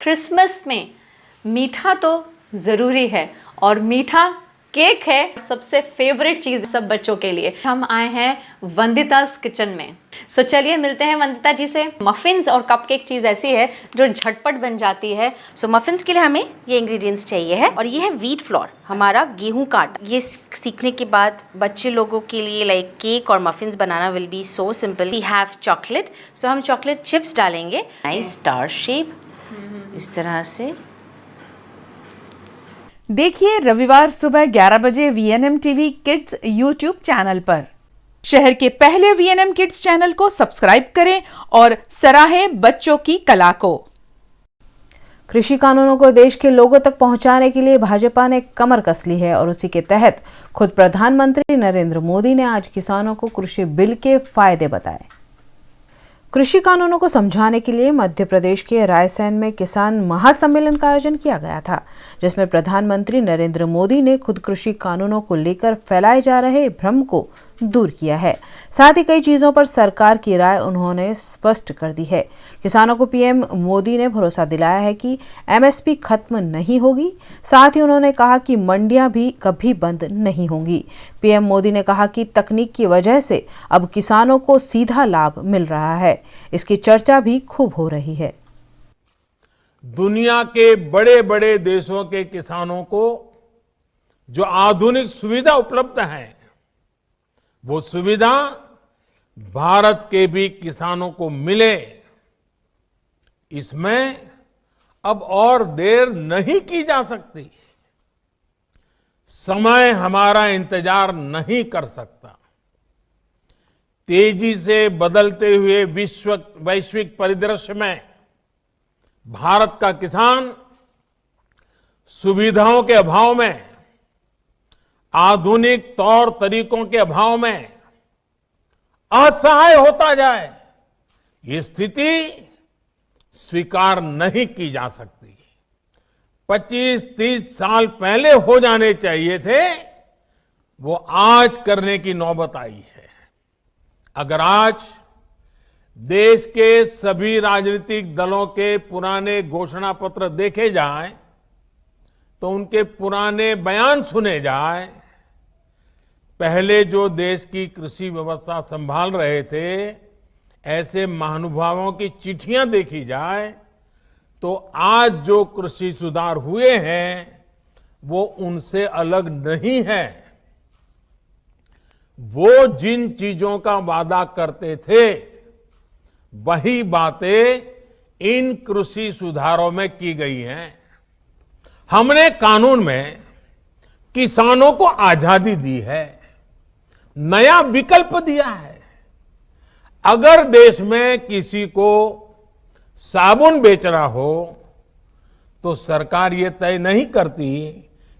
Christmas में मीठा तो ज़रूरी है और मीठा केक है सबसे फेवरेट चीज़ सब बच्चों के लिए। हम आए हैं वंदिता's किचन में। सो चलिए मिलते हैं वंदिता जी से। मफ़िन्स और कपकेक चीज़ ऐसी है जो झटपट बन जाती है। सो मफ़िन्स के लिए हमें ये इंग्रेडिएंट्स चाहिए है और ये है व्हीट फ्लोर, हमारा गेहूं का आटा। ये सीखने के बाद बच्चे लोगों के लिए लाइक केक और मफ़िन्स बनाना will be so simple. We have chocolate, so हम चॉकलेट चिप्स डालेंगे, नाइस स्टार शेप इस तरह से। देखिए रविवार सुबह 11 बजे VNM TV kids YouTube channel पर। शहर के पहले VNM किड्स चैनल को सब्सक्राइब करें और सराहें बच्चों की कला को। कृषि कानूनों को देश के लोगों तक पहुंचाने के लिए भाजपा ने कमर कस ली है और उसी के तहत खुद प्रधानमंत्री नरेंद्र मोदी ने आज किसानों को कृषि बिल के फायदे बताए। कृषि कानूनों को समझाने के लिए मध्य प्रदेश के रायसेन में किसान महासम्मेलन का आयोजन किया गया था, जिसमें प्रधानमंत्री नरेंद्र मोदी ने खुद कृषि कानूनों को लेकर फैलाए जा रहे भ्रम को दूर किया है। साथ ही कई चीजों पर सरकार की राय उन्होंने स्पष्ट कर दी है। किसानों को पीएम मोदी ने भरोसा दिलाया है कि MSP खत्म नहीं होगी। साथ ही उन्होंने कहा कि मंडियां भी कभी बंद नहीं होंगी। पीएम मोदी ने कहा कि तकनीक की वजह से अब किसानों को सीधा लाभ मिल रहा है। इसकी चर्चा भी खूब हो रही है। दुनिया के बड़े बड़े देशों के किसानों को जो आधुनिक सुविधा उपलब्ध है, वो सुविधा भारत के भी किसानों को मिले, इसमें अब और देर नहीं की जा सकती। समय हमारा इंतजार नहीं कर सकता। तेजी से बदलते हुए वैश्विक परिदृश्य में भारत का किसान सुविधाओं के अभाव में, आधुनिक तौर तरीकों के अभाव में असहाय होता जाए, ये स्थिति स्वीकार नहीं की जा सकती। 25-30 साल पहले हो जाने चाहिए थे, वो आज करने की नौबत आई है। अगर आज देश के सभी राजनीतिक दलों के पुराने घोषणा पत्र देखे जाएं, तो उनके पुराने बयान सुने जाएं, पहले जो देश की कृषि व्यवस्था संभाल रहे थे, ऐसे महानुभावों की चिट्ठियां देखी जाए, तो आज जो कृषि सुधार हुए हैं वो उनसे अलग नहीं है। वो जिन चीजों का वादा करते थे, वही बातें इन कृषि सुधारों में की गई हैं। हमने कानून में किसानों को आजादी दी है, नया विकल्प दिया है। अगर देश में किसी को साबुन बेचना हो, तो सरकार ये तय नहीं करती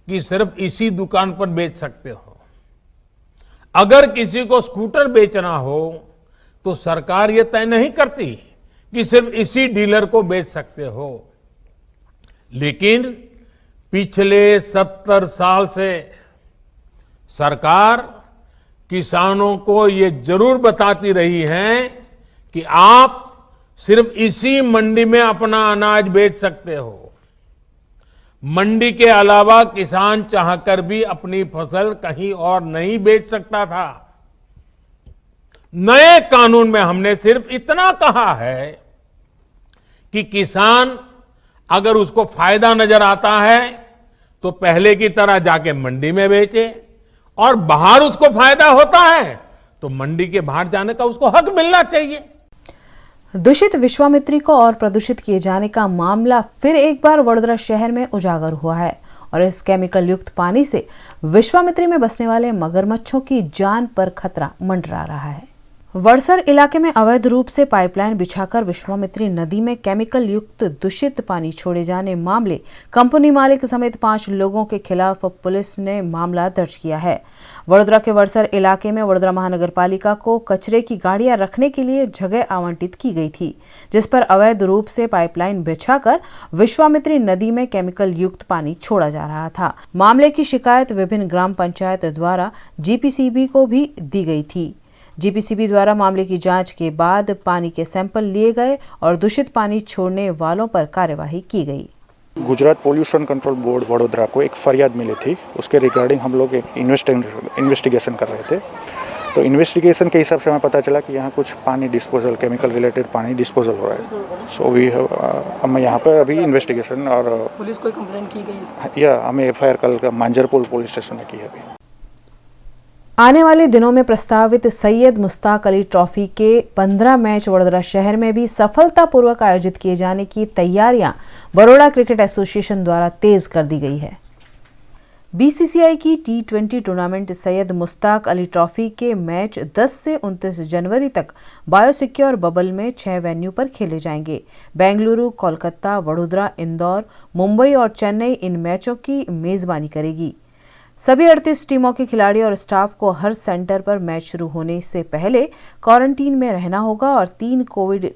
कि सिर्फ इसी दुकान पर बेच सकते हो। अगर किसी को स्कूटर बेचना हो, तो सरकार ये तय नहीं करती कि सिर्फ इसी डीलर को बेच सकते हो। लेकिन पिछले 70 साल से सरकार किसानों को ये जरूर बताती रही है कि आप सिर्फ इसी मंडी में अपना अनाज बेच सकते हो। मंडी के अलावा किसान चाहकर भी अपनी फसल कहीं और नहीं बेच सकता था। नए कानून में हमने सिर्फ इतना कहा है कि किसान अगर उसको फायदा नजर आता है तो पहले की तरह जाके मंडी में बेचे, और बाहर उसको फायदा होता है तो मंडी के बाहर जाने का उसको हक मिलना चाहिए। दूषित विश्वामित्री को और प्रदूषित किए जाने का मामला फिर एक बार वडोदरा शहर में उजागर हुआ है और इस केमिकल युक्त पानी से विश्वामित्री में बसने वाले मगरमच्छों की जान पर खतरा मंडरा रहा है। वड़सर इलाके में अवैध रूप से पाइपलाइन बिछाकर विश्वामित्री नदी में केमिकल युक्त दूषित पानी छोड़े जाने मामले कंपनी मालिक समेत 5 लोगों के खिलाफ पुलिस ने मामला दर्ज किया है। वडोदरा के वड़सर इलाके में वडोदरा महानगर पालिका को कचरे की गाड़ियां रखने के लिए जगह आवंटित की गई थी, जिस पर अवैध रूप से पाइपलाइन बिछाकर विश्वामित्री नदी में केमिकल युक्त पानी छोड़ा जा रहा था। मामले की शिकायत विभिन्न ग्राम पंचायत द्वारा GPCB को भी दी गई थी, जीपीसीबी द्वारा मामले की जांच के बाद पानी के सैंपल लिए गए और दूषित पानी छोड़ने वालों पर कार्यवाही की गई। Gujarat pollution control board Vadodara को एक फरियाद मिली थी, उसके रिगार्डिंग हम लोग एक इन्वेस्टिगेशन कर रहे थे। तो इन्वेस्टिगेशन के हिसाब से हमें पता चला कि यहाँ कुछ पानी डिस्पोजल, केमिकल रिलेटेड पानी डिस्पोजल हो रहा है। सो वी हम यहाँ पर अभी इन्वेस्टिगेशन और पुलिस कोई कंप्लेंट की गई? या हमें एफआईआर कल मांजरपुर पुलिस स्टेशन में की है अभी। आने वाले दिनों में प्रस्तावित सैयद मुश्ताक अली ट्रॉफी के 15 मैच वडोदरा शहर में भी सफलतापूर्वक आयोजित किए जाने की तैयारियां बड़ौदा क्रिकेट एसोसिएशन द्वारा तेज कर दी गई है। बीसीसीआई की T20 tournament Syed Mushtaq Ali trophy के मैच 10 से 29 जनवरी तक बायोसिक्योर बबल में 6 वेन्यू पर खेले जाएंगे। बेंगलुरु, कोलकाता, वडोदरा, इंदौर, मुंबई और चेन्नई इन मैचों की मेजबानी करेगी। सभी 38 टीमों के खिलाड़ी और स्टाफ को हर सेंटर पर मैच शुरू होने से पहले क्वारंटीन में रहना होगा और 3 कोविड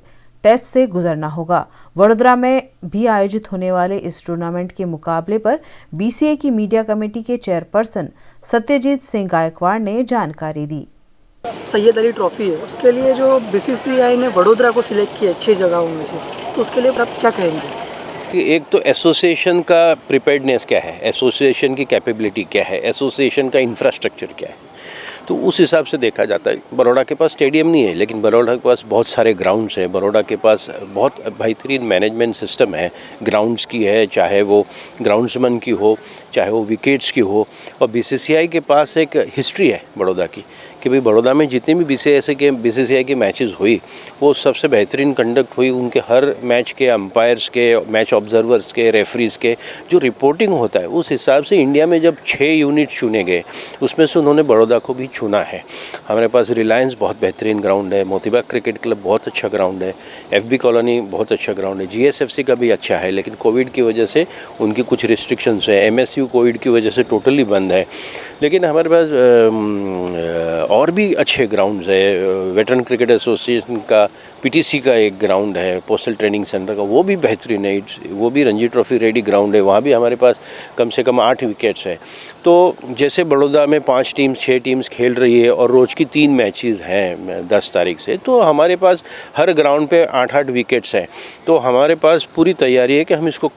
टेस्ट से गुजरना होगा। वडोदरा में भी आयोजित होने वाले इस टूर्नामेंट के मुकाबले पर बीसीए की मीडिया कमेटी के चेयरपर्सन सत्यजीत सिंह गायकवाड़ ने जानकारी दी। सैयद अली ट्रॉफी है, उसके लिए जो बीसीसीआई ने वडोदरा को सिलेक्ट किया 6 जगहों में से, तो उसके लिए आप क्या कहेंगे? एक तो एसोसिएशन का प्रिपेयर्डनेस क्या है, एसोसिएशन की कैपेबिलिटी क्या है, एसोसिएशन का इंफ्रास्ट्रक्चर क्या है, तो उस हिसाब से देखा जाता है। बड़ौदा के पास स्टेडियम नहीं है, लेकिन बड़ौदा के पास बहुत सारे ग्राउंड्स हैं। बड़ौदा के पास बहुत बेहतरीन मैनेजमेंट सिस्टम है, ग्राउंड्स की है, चाहे वो ग्राउंड्समैन की हो, चाहे वो विकेट्स की हो। और बीसीसीआई के पास एक हिस्ट्री है बड़ौदा की कि भाई बड़ौदा में जितनी भी बीसीसीआई की मैचेस हुई वो सबसे बेहतरीन कंडक्ट हुई। उनके हर मैच के अंपायर्स के, मैच ऑब्जर्वर्स के, रेफरीज़ के जो रिपोर्टिंग होता है, उस हिसाब से इंडिया में जब 6 यूनिट चुने गए उसमें से उन्होंने बड़ौदा को भी चुना है। हमारे पास रिलायंस बहुत बेहतरीन ग्राउंड है, मोतीबाग क्रिकेट क्लब बहुत अच्छा ग्राउंड है, FB कॉलोनी बहुत अच्छा ग्राउंड है, GSFC का भी अच्छा है, लेकिन कोविड की वजह से उनकी कुछ रिस्ट्रिक्शंस है। MSU कोविड की वजह से टोटली बंद है, लेकिन हमारे पास और भी अच्छे ग्राउंड्स है। वेटरन क्रिकेट एसोसिएशन का PTC का एक ग्राउंड है, पोस्टल ट्रेनिंग सेंटर का, वो भी बेहतरीन है, वो भी रणजी ट्रॉफी रेडी ग्राउंड है। वहाँ भी हमारे पास कम से कम 8 विकेट्स है। तो जैसे बड़ौदा में 5 टीम्स 6 टीम्स खेल रही है और रोज़ की 3 मैचेस हैं 10 तारीख से, तो हमारे पास हर ग्राउंड पे 8-8 विकेट्स हैं। तो हमारे पास पूरी तैयारी है कि हम इसको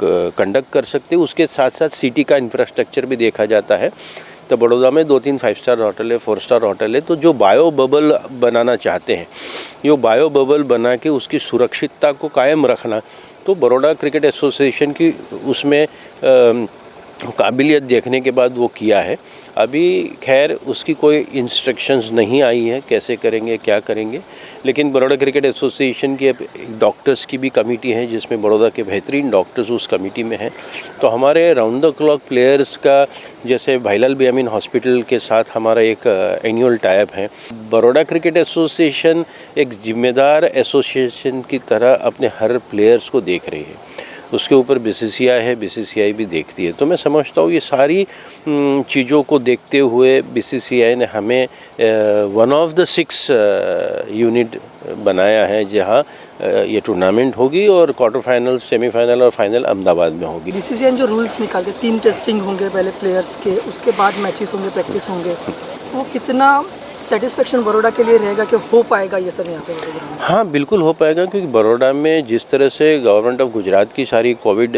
कंडक्ट कर सकते हैं। उसके साथ साथ सिटी का इंफ्रास्ट्रक्चर भी देखा जाता है। तो बड़ौदा में 2-3 5 स्टार होटल है, 4 स्टार होटल है। तो जो बायो बबल बनाना चाहते हैं, ये बायो बबल बना के उसकी सुरक्षितता को कायम रखना, तो बड़ौदा क्रिकेट एसोसिएशन की उसमें काबिलियत देखने के बाद वो किया है। अभी खैर उसकी कोई इंस्ट्रक्शंस नहीं आई है कैसे करेंगे क्या करेंगे, लेकिन बड़ौदा क्रिकेट एसोसिएशन की डॉक्टर्स की भी कमेटी है जिसमें बड़ौदा के बेहतरीन डॉक्टर्स उस कमेटी में हैं। तो हमारे राउंड द क्लॉक प्लेयर्स का, जैसे भाईलाल बेयामीन हॉस्पिटल के साथ हमारा एक एनुअल टाइप है। बड़ौदा क्रिकेट एसोसिएशन एक जिम्मेदार एसोसिएशन की तरह अपने हर प्लेयर्स को देख रही है। उसके ऊपर बीसीसीआई है, बीसीसीआई भी देखती है। तो मैं समझता हूँ ये सारी चीज़ों को देखते हुए बीसीसीआई ने हमें 1 of the 6 यूनिट बनाया है जहाँ ये टूर्नामेंट होगी, और क्वार्टर फाइनल, सेमीफाइनल और फाइनल अहमदाबाद में होगी। बीसीसीआई जो रूल्स निकालते 3 टेस्टिंग होंगे पहले प्लेयर्स के, उसके बाद मैचेस होंगे, प्रैक्टिस होंगे, वो कितना सेटिस्फेक्शन बड़ौदा के लिए रहेगा कि हो पाएगा ये सब यहाँ पे? हाँ बिल्कुल हो पाएगा, क्योंकि बड़ौदा में जिस तरह से गवर्नमेंट ऑफ गुजरात की सारी कोविड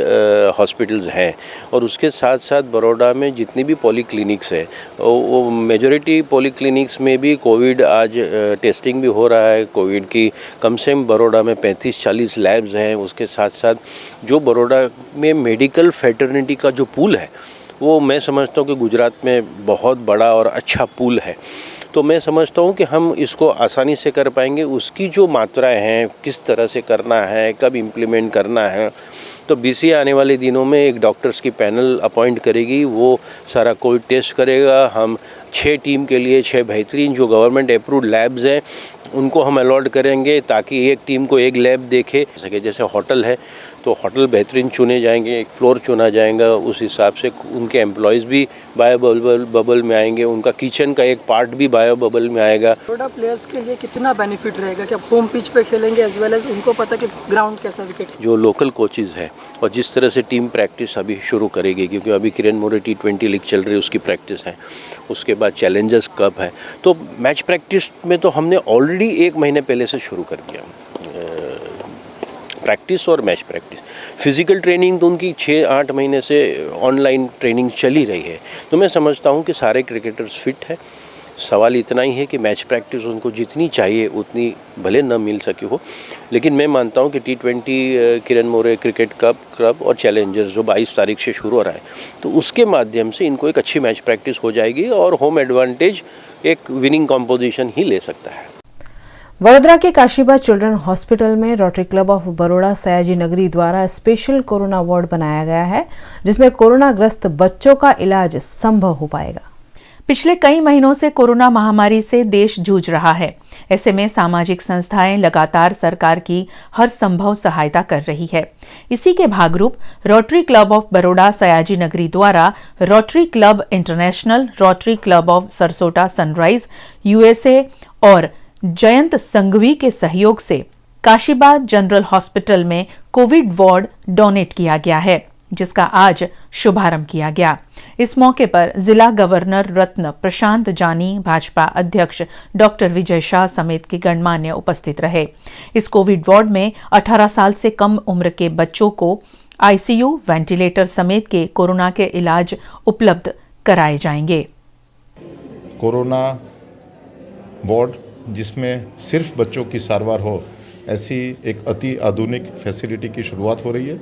हॉस्पिटल्स हैं, और उसके साथ साथ बड़ौदा में जितनी भी पॉली क्लिनिक्स है, वो मेजॉरिटी पॉली क्लिनिक्स में भी कोविड आज टेस्टिंग भी हो रहा है। कोविड की कम से कम बड़ौदा में 35-40 लैब्स हैं। उसके साथ साथ जो बड़ौदा में मेडिकल फैटर्निटी का जो पूल है, वो मैं समझता हूँ कि गुजरात में बहुत बड़ा और अच्छा पूल है। तो मैं समझता हूँ कि हम इसको आसानी से कर पाएंगे। उसकी जो मात्राएं हैं, किस तरह से करना है, कब इम्प्लीमेंट करना है, तो बीसीए आने वाले दिनों में एक डॉक्टर्स की पैनल अपॉइंट करेगी, वो सारा कोविड टेस्ट करेगा। हम 6 टीम के लिए 6 बेहतरीन जो गवर्नमेंट अप्रूव्ड लैब्स हैं उनको हम अलॉट करेंगे, ताकि एक टीम को एक लैब देखे सके। जैसे होटल है तो होटल बेहतरीन चुने जाएंगे, एक फ्लोर चुना जाएगा, उस हिसाब से उनके एम्प्लॉयज़ भी बायो बबल में आएंगे, उनका किचन का एक पार्ट भी बायो बबल में आएगा। बड़ोड़ा प्लेयर्स के लिए कितना बेनिफिट रहेगा कि अब होम पिच पे खेलेंगे एज वेल एज उनको पता कि ग्राउंड कैसा विकेट। जो लोकल कोचेज़ हैं और जिस तरह से टीम प्रैक्टिस अभी शुरू करेगी, क्योंकि अभी किरण मोरे T20 लीग चल रही है, उसकी प्रैक्टिस है, उसके बाद चैलेंजर्स कप है, तो मैच प्रैक्टिस में तो हमने ऑलरेडी 1 महीने पहले से शुरू कर दिया प्रैक्टिस और मैच प्रैक्टिस। फिज़िकल ट्रेनिंग तो उनकी 6-8 महीने से ऑनलाइन ट्रेनिंग चली रही है। तो मैं समझता हूँ कि सारे क्रिकेटर्स फिट हैं। सवाल इतना ही है कि मैच प्रैक्टिस उनको जितनी चाहिए उतनी भले न मिल सकी हो, लेकिन मैं मानता हूँ कि T20 Kiran More cricket cup club और चैलेंजर्स जो 22 तारीख से शुरू हो रहा है, तो उसके माध्यम से इनको एक अच्छी मैच प्रैक्टिस हो जाएगी और होम एडवांटेज एक विनिंग कॉम्पोजिशन ही ले सकता है। वडोदरा के काशीबाग चिल्ड्रन हॉस्पिटल में rotary Club of Baroda Sayaji Nagari द्वारा स्पेशल कोरोना वार्ड बनाया गया है, जिसमें कोरोना ग्रस्त बच्चों का इलाज संभव हो पाएगा। पिछले कई महीनों से कोरोना महामारी से देश जूझ रहा है। ऐसे में सामाजिक संस्थाएं लगातार सरकार की हर संभव सहायता कर रही है। इसी के भागरूप Rotary Club of Baroda Sayaji Nagari द्वारा Rotary Club International, Rotary Club of Sarasota Sunrise USA और जयंत संघवी के सहयोग से काशीबाग जनरल हॉस्पिटल में कोविड वार्ड डोनेट किया गया है, जिसका आज शुभारंभ किया गया। इस मौके पर जिला गवर्नर रत्न प्रशांत जानी, भाजपा अध्यक्ष डॉक्टर विजय शाह समेत के गणमान्य उपस्थित रहे। इस कोविड वार्ड में 18 साल से कम उम्र के बच्चों को ICU, वेंटिलेटर समेत के कोरोना के इलाज उपलब्ध कराए जाएंगे। कोरोना वार्ड जिसमें सिर्फ बच्चों की सारवार हो, ऐसी एक अति आधुनिक फैसिलिटी की शुरुआत हो रही है।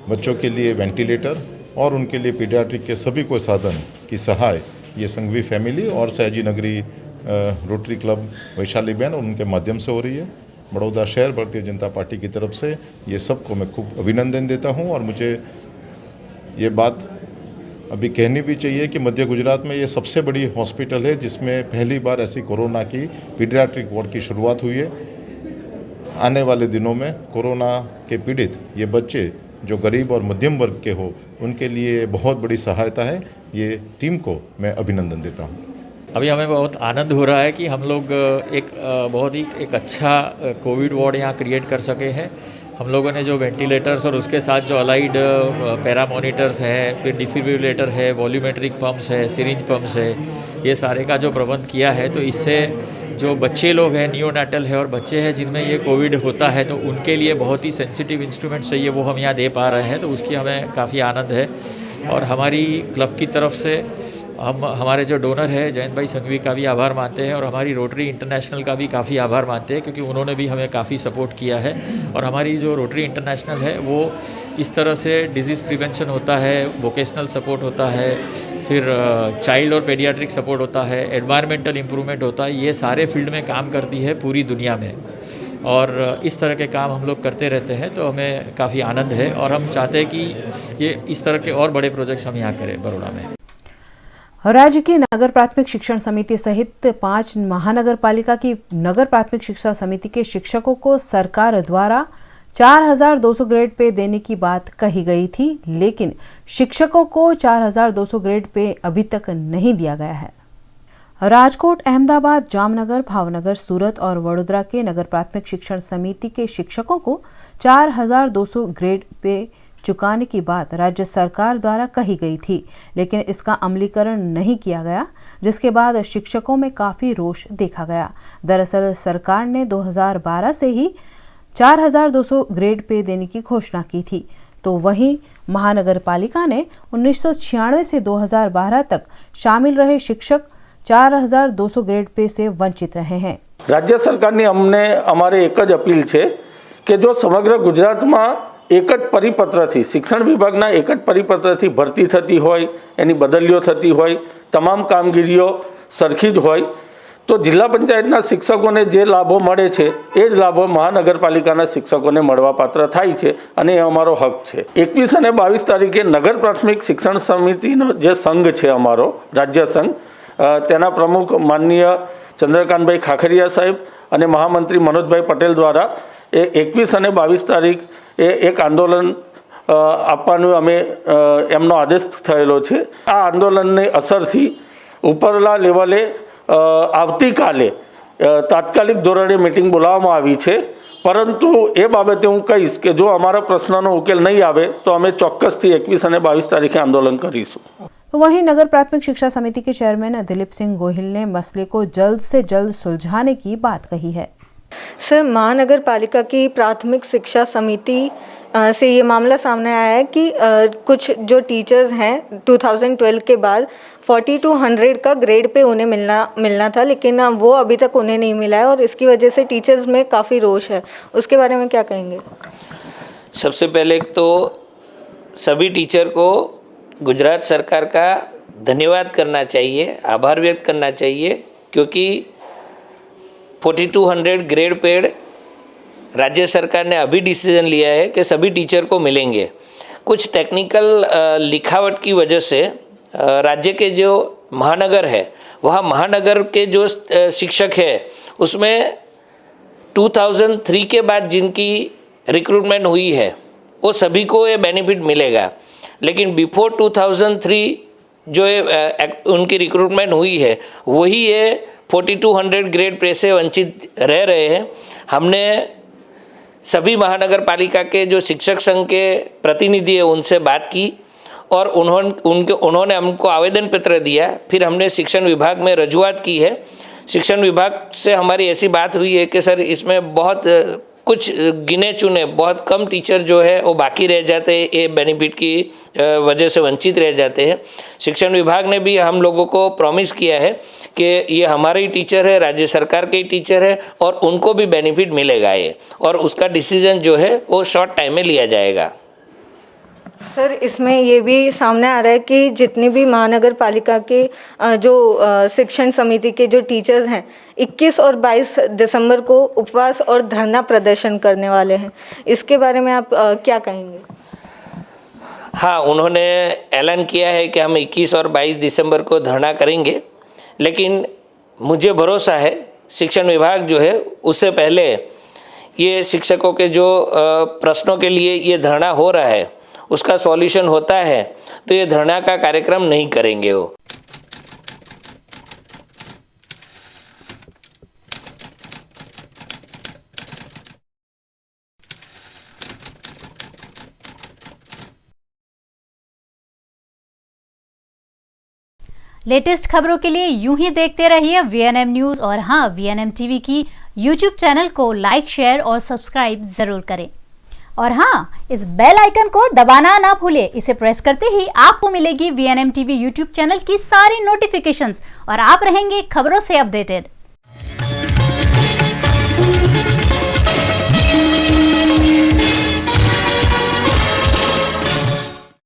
बच्चों के लिए वेंटिलेटर और उनके लिए पीडियाट्रिक के सभी कोई साधन की सहाय ये संघवी फैमिली और सयाजी नगरी रोटरी क्लब वैशाली बहन और उनके माध्यम से हो रही है। बड़ौदा शहर भारतीय जनता पार्टी की तरफ से ये सबको मैं खूब अभिनंदन देता हूँ और मुझे ये बात अभी कहनी भी चाहिए कि मध्य गुजरात में ये सबसे बड़ी हॉस्पिटल है जिसमें पहली बार ऐसी कोरोना की पीडियाट्रिक वार्ड की शुरुआत हुई है। आने वाले दिनों में कोरोना के पीड़ित ये बच्चे जो गरीब और मध्यम वर्ग के हो, उनके लिए बहुत बड़ी सहायता है। ये टीम को मैं अभिनंदन देता हूँ। अभी हमें बहुत आनंद हो रहा है कि हम लोग बहुत ही एक अच्छा कोविड वार्ड यहाँ क्रिएट कर सके हैं। हम लोगों ने जो वेंटिलेटर्स और उसके साथ जो अलाइड पैरा मॉनिटर्स है, फिर डिफिब्रिलेटर है, वॉल्यूमेट्रिक पंप्स है, सिरिंज पंप्स है, ये सारे का जो प्रबंध किया है, तो इससे जो बच्चे लोग हैं, नियोनेटल है और बच्चे हैं जिनमें ये कोविड होता है, तो उनके लिए बहुत ही सेंसिटिव इंस्ट्रूमेंट चाहिए, वो हम यहाँ दे पा रहे हैं, तो उसकी हमें काफ़ी आनंद है। और हमारी क्लब की तरफ से हम हमारे जो डोनर है जयंत भाई संघवी का भी आभार मानते हैं और हमारी रोटरी इंटरनेशनल का भी काफ़ी आभार मानते हैं, क्योंकि उन्होंने भी हमें काफ़ी सपोर्ट किया है। और हमारी जो रोटरी इंटरनेशनल है वो इस तरह से डिजीज़ प्रिवेंशन होता है, वोकेशनल सपोर्ट होता है, फिर चाइल्ड और पेडियाट्रिक सपोर्ट होता है, एनवायरमेंटल इम्प्रूवमेंट होता है, ये सारे फील्ड में काम करती है पूरी दुनिया में। और इस तरह के काम हम लोग करते रहते हैं, तो हमें काफ़ी आनंद है और हम चाहते हैं कि ये इस तरह के और बड़े प्रोजेक्ट्स हम यहाँ करें बड़ौदा में। राज्य की नगर प्राथमिक शिक्षण समिति सहित 5 महानगर पालिका की नगर प्राथमिक शिक्षा समिति के शिक्षकों को सरकार द्वारा 4200 ग्रेड पे देने की बात कही गई थी, लेकिन शिक्षकों को 4200 ग्रेड पे अभी तक नहीं दिया गया है। राजकोट, अहमदाबाद, जामनगर, भावनगर, सूरत और वडोदरा के नगर प्राथमिक शिक्षण समिति के शिक्षकों को 4200 ग्रेड पे चुकाने की बात राज्य सरकार द्वारा कही गई थी, लेकिन इसका अमलीकरण नहीं किया गया, जिसके बाद शिक्षकों में काफी रोष देखा गया। दरअसल सरकार ने 2012 से ही 4200 ग्रेड पे देने की घोषणा की थी, तो वहीं महानगर पालिका ने 1996 से 2012 तक शामिल रहे शिक्षक 4200 ग्रेड पे से वंचित रहे हैं। राज्य सरकार ने अમને અમારે એક જ અપીલ છે કે જો સમગ્ર ગુજરાતમાં એક જ પરિપત્રથી શિક્ષણ વિભાગના એક જ પરિપત્રથી ભરતી થતી હોય, એની બદલીઓ થતી હોય, તમામ કામગીરીઓ સરખી જ હોય, તો જિલ્લા પંચાયતના શિક્ષકોને જે લાભો મળે છે એ જ લાભો મહાનગરપાલિકાના શિક્ષકોને મળવાપાત્ર થાય છે અને એ અમારો હક છે। 21 અને 22 તારીખે નગર પ્રાથમિક શિક્ષણ સમિતિનો જે સંઘ છે અમારો રાજ્ય સંઘ, તેના પ્રમુખ માનનીય ચંદ્રકાંતભાઈ ખાખરિયા સાહેબ અને મહામંત્રી મનોજભાઈ પટેલ દ્વારા 21 અને 22 તારીખ એક આંદોલન આપવાનું અમે એમનો આદેશ થયેલો છે। આ આંદોલનની અસરથી ઉપરના લેવલે આવતીકાલે તાત્કાલિક ધોરણે મિટિંગ બોલાવવામાં આવી છે, પરંતુ એ બાબતે હું કહીશ કે જો અમારા પ્રશ્નનો ઉકેલ નહીં આવે તો અમે ચોક્કસથી 21 અને 22 तारीखे आंदोलन करीશું। तो वहीं नगर प्राथमिक शिक्षा समिति के चेयरमैन दिलीप सिंह गोहिल ने मसले को जल्द से जल्द सुलझाने की बात कही है। सर, महानगर पालिका की प्राथमिक शिक्षा समिति से ये मामला सामने आया है कि कुछ जो टीचर्स हैं 2012 के बाद 40 to 100 का ग्रेड पे उन्हें मिलना था, लेकिन वो अभी तक उन्हें नहीं मिला है और इसकी वजह से टीचर्स में काफ़ी रोष है। उसके बारे में क्या कहेंगे? सबसे पहले तो सभी टीचर को गुजरात सरकार का धन्यवाद करना चाहिए, आभार व्यक्त करना चाहिए, क्योंकि 4200 ग्रेड पेड राज्य सरकार ने अभी डिसीजन लिया है कि सभी टीचर को मिलेंगे। कुछ टेक्निकल लिखावट की वजह से राज्य के जो महानगर है वहाँ महानगर के जो शिक्षक है उसमें 2003 के बाद जिनकी रिक्रूटमेंट हुई है वो सभी को ये बेनिफिट मिलेगा, लेकिन बिफोर 2003 जो उनकी रिक्रूटमेंट हुई है वही ये 4200 ग्रेड पे से वंचित रह रहे हैं। हमने सभी महानगर पालिका के जो शिक्षक संघ के प्रतिनिधि है उनसे बात की और उन्होंने हमको आवेदन पत्र दिया। फिर हमने शिक्षण विभाग में रजूआत की है। शिक्षण विभाग से हमारी ऐसी बात हुई है कि सर इसमें बहुत कुछ गिने चुने बहुत कम टीचर जो है वो बाकी रह जाते हैं, ये बेनिफिट की वजह से वंचित रह जाते हैं। शिक्षण विभाग ने भी हम लोगों को प्रॉमिस किया है कि ये हमारे ही टीचर है, राज्य सरकार के ही टीचर है और उनको भी बेनिफिट मिलेगा ये, और उसका डिसीजन जो है वो शॉर्ट टाइम में लिया जाएगा। सर, इसमें ये भी सामने आ रहा है कि जितनी भी महानगर पालिका के जो शिक्षण समिति के जो टीचर्स हैं 21 और 22 दिसंबर को उपवास और धरना प्रदर्शन करने वाले हैं। इसके बारे में आप क्या कहेंगे? हाँ, उन्होंने ऐलान किया है कि हम 21 और 22 दिसंबर को धरना करेंगे, लेकिन मुझे भरोसा है शिक्षण विभाग जो है उससे पहले ये शिक्षकों के जो प्रश्नों के लिए ये धरना हो रहा है उसका सॉल्यूशन होता है तो ये धरना का कार्यक्रम नहीं करेंगे वो। लेटेस्ट खबरों के लिए यूं ही देखते रहिए VNM न्यूज़ और हाँ, VNM टीवी की YouTube चैनल को लाइक, शेयर और सब्सक्राइब जरूर करें। और हाँ, इस बेल आइकन को दबाना ना भूलें। इसे प्रेस करते ही आपको मिलेगी VNM टीवी YouTube चैनल की सारी नोटिफिकेशंस और आप रहेंगे खबरों से अपडेटेड।